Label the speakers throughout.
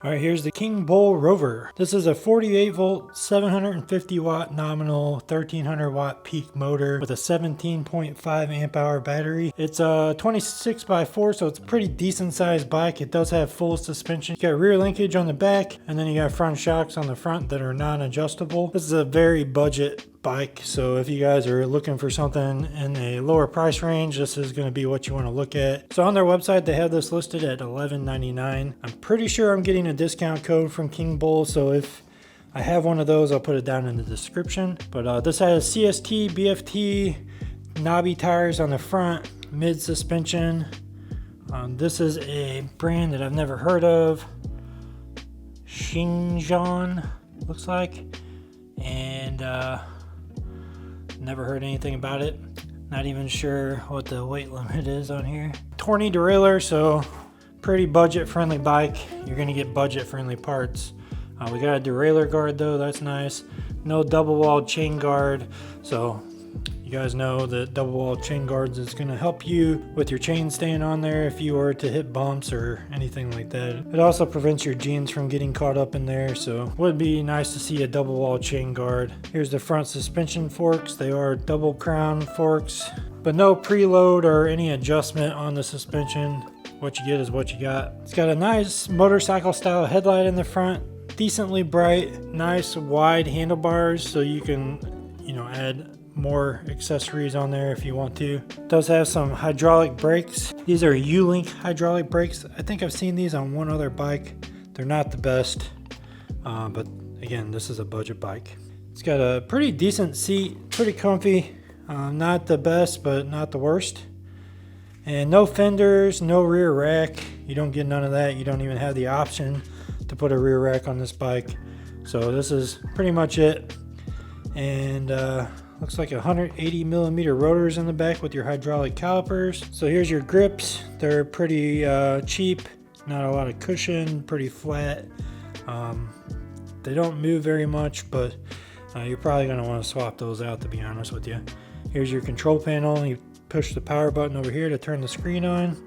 Speaker 1: All right, here's the Kingbull Rover. This is a 48 volt, 750 watt nominal, 1300 watt peak motor with a 17.5 amp hour battery. It's a 26 by 4, so it's a pretty decent sized bike. It does have full suspension. You got rear linkage on the back, and then you got front shocks on the front that are non-adjustable. This is a very budget bike, so if you guys are looking for something in a lower price range, this is going to be what you want to look at. So on their website they have this listed at $11.99. I'm pretty sure I'm getting a discount code from Kingbull, so if I have one of those I'll put it down in the description. But this has CST BFT knobby tires on the front, mid suspension. This is a brand that I've never heard of, Xinjiang looks like, and never heard anything about it. Not even sure what the weight limit is on here. Torney derailleur, so pretty budget friendly bike. You're gonna get budget friendly parts. We got a derailleur guard though, that's nice. No double walled chain guard, so you guys know that double walled chain guards is going to help you with your chain staying on there if you were to hit bumps or anything like that. It also prevents your jeans from getting caught up in there, so would be nice to see a double walled chain guard. Here's the front suspension forks. They are double crown forks, but no preload or any adjustment on the suspension. What you get is what you got. It's got a nice motorcycle style headlight in the front, decently bright, nice wide handlebars, so you can, add more accessories on there if you want to. It does have some hydraulic brakes. These are U-Link hydraulic brakes. I think I've seen these on one other bike. They're not the best, but again, this is a budget bike. It's got a pretty decent seat, pretty comfy. Not the best, but not the worst. And no fenders, no rear rack. You don't get none of that. You don't even have the option to put a rear rack on this bike. So this is pretty much it. And looks like 180 millimeter rotors in the back with your hydraulic calipers. So here's your grips. They're pretty cheap, not a lot of cushion, pretty flat. They don't move very much, but you're probably going to want to swap those out, to be honest with you. Here's your control panel. You push the power button over here to turn the screen on.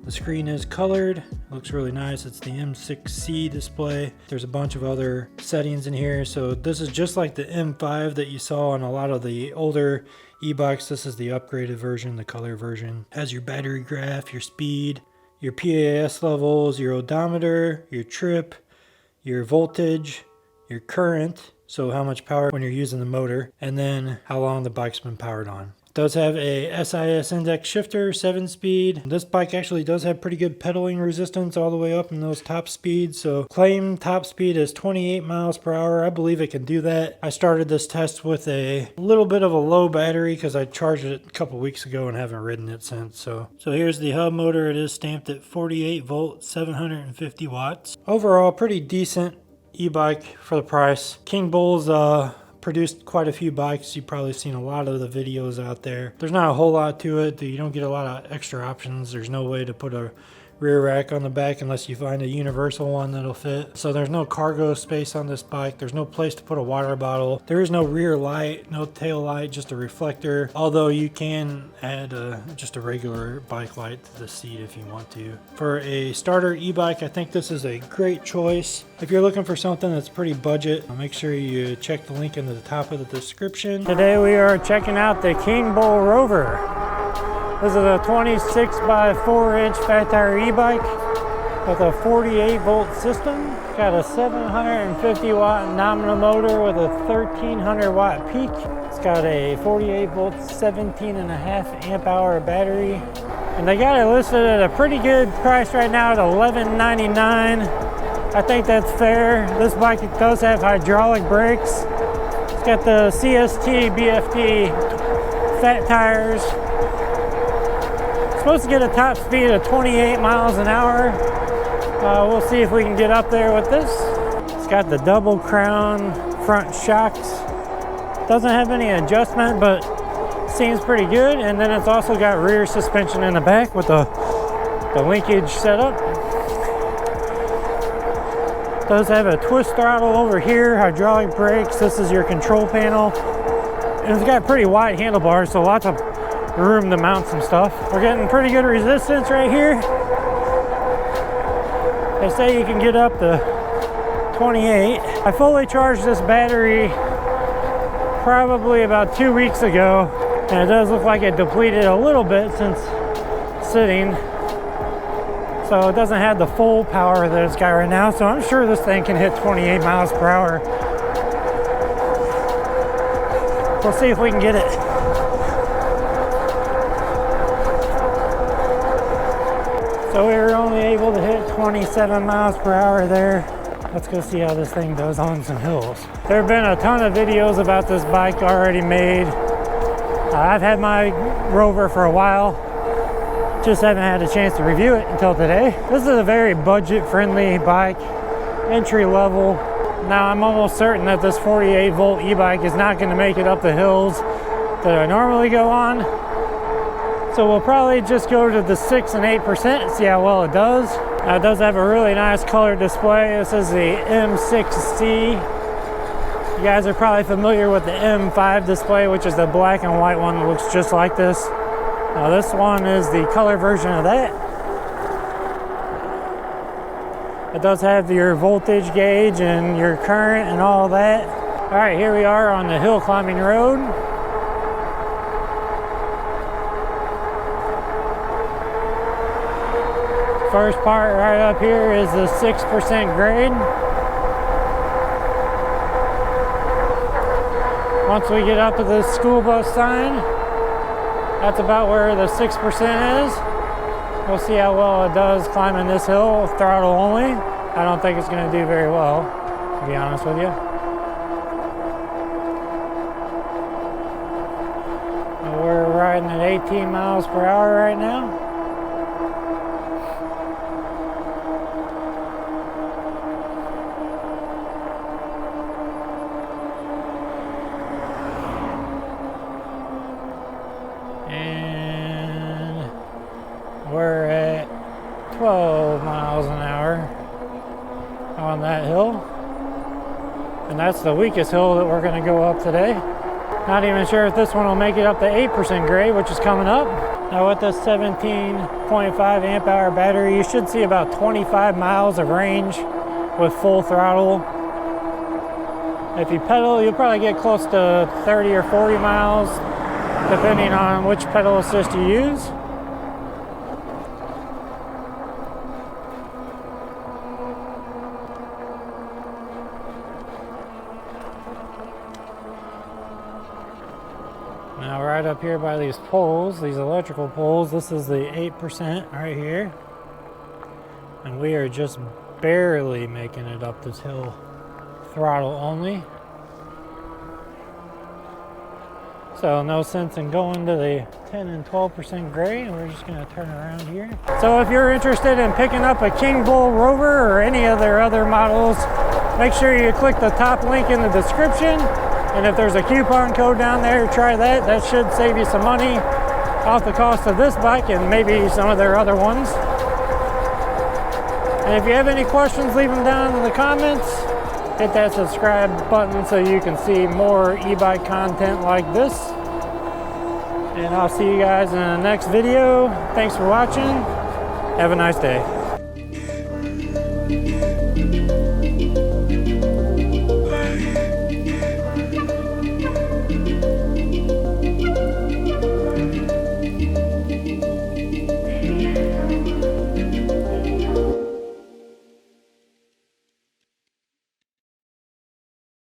Speaker 1: The screen is colored, looks really nice. It's the M6C display. There's a bunch of other settings in here. So this is just like the M5 that you saw on a lot of the older e-bikes. This is the upgraded version, the color version. Has your battery graph, your speed, your PAS levels, your odometer, your trip, your voltage, your current, so how much power when you're using the motor, and then how long the bike's been powered on. Does have a SIS index shifter, 7-speed. This bike actually does have pretty good pedaling resistance all the way up in those top speeds. So claim top speed is 28 miles per hour. I believe it can do that. I started this test with a little bit of a low battery because I charged it a couple weeks ago and haven't ridden it since. So here's the hub motor. It is stamped at 48 volt, 750 watts. Overall, pretty decent e-bike for the price. Kingbull's produced quite a few bikes. You've probably seen a lot of the videos out there. There's not a whole lot to it. You don't get a lot of extra options. There's no way to put a rear rack on the back unless you find a universal one that'll fit. So there's no cargo space on this bike. There's no place to put a water bottle. There is no rear light, no tail light, just a reflector. Although you can add just a regular bike light to the seat if you want to. For a starter e-bike, I think this is a great choice. If you're looking for something that's pretty budget, make sure you check the link in the top of the description. Today we are checking out the Kingbull Rover. This is a 26 by 4 inch fat tire e-bike with a 48 volt system. Got a 750 watt nominal motor with a 1300 watt peak. It's got a 48 volt, 17.5 amp hour battery. And they got it listed at a pretty good price right now at $11.99. I think that's fair. This bike does have hydraulic brakes. It's got the CST BFT fat tires. Supposed to get a top speed of 28 miles an hour. We'll see if we can get up there with this. It's got the double crown front shocks. Doesn't have any adjustment, but seems pretty good. And then it's also got rear suspension in the back with the linkage setup. Does have a twist throttle over here, hydraulic brakes. This is your control panel. And it's got pretty wide handlebars, so lots of room to mount some stuff. We're getting pretty good resistance right here. They say you can get up to 28. I fully charged this battery probably about 2 weeks ago, and it does look like it depleted a little bit since sitting. So it doesn't have the full power that it's got right now, so I'm sure this thing can hit 28 miles per hour. We'll see if we can get it. So we were only able to hit 27 miles per hour there. Let's go see how this thing does on some hills. There have been a ton of videos about this bike already made. I've had my Rover for a while. Just haven't had a chance to review it until today. This is a very budget-friendly bike, entry level. Now I'm almost certain that this 48 volt e-bike is not going to make it up the hills that I normally go on. So we'll probably just go to the 6 and 8% and see how well it does. Now it does have a really nice color display. This is the M6C. You guys are probably familiar with the M5 display, which is the black and white one that looks just like this. Now this one is the color version of that. It does have your voltage gauge and your current and all that. All right, here we are on the hill climbing road. First part right up here is the 6% grade. Once we get up to the school bus sign, that's about where the 6% is. We'll see how well it does climbing this hill, throttle only. I don't think it's going to do very well, to be honest with you. We're riding at 18 miles per hour right now. And we're at 12 miles an hour on that hill, and that's the weakest hill that we're going to go up today. Not even sure if this one will make it up to 8% grade, which is coming up. Now with this 17.5 amp hour battery, you should see about 25 miles of range with full throttle. If you pedal, you'll probably get close to 30 or 40 miles, depending on which pedal assist you use. Now right up here by these poles, these electrical poles, this is the 8% right here. And we are just barely making it up this hill, throttle only. So no sense in going to the 10 and 12% grade. We're just going to turn around here. So if you're interested in picking up a Kingbull Rover or any of their other models, make sure you click the top link in the description. And if there's a coupon code down there, try that. That should save you some money off the cost of this bike and maybe some of their other ones. And if you have any questions, leave them down in the comments. Hit that subscribe button so you can see more e-bike content like this. And I'll see you guys in the next video. Thanks for watching. Have a nice day.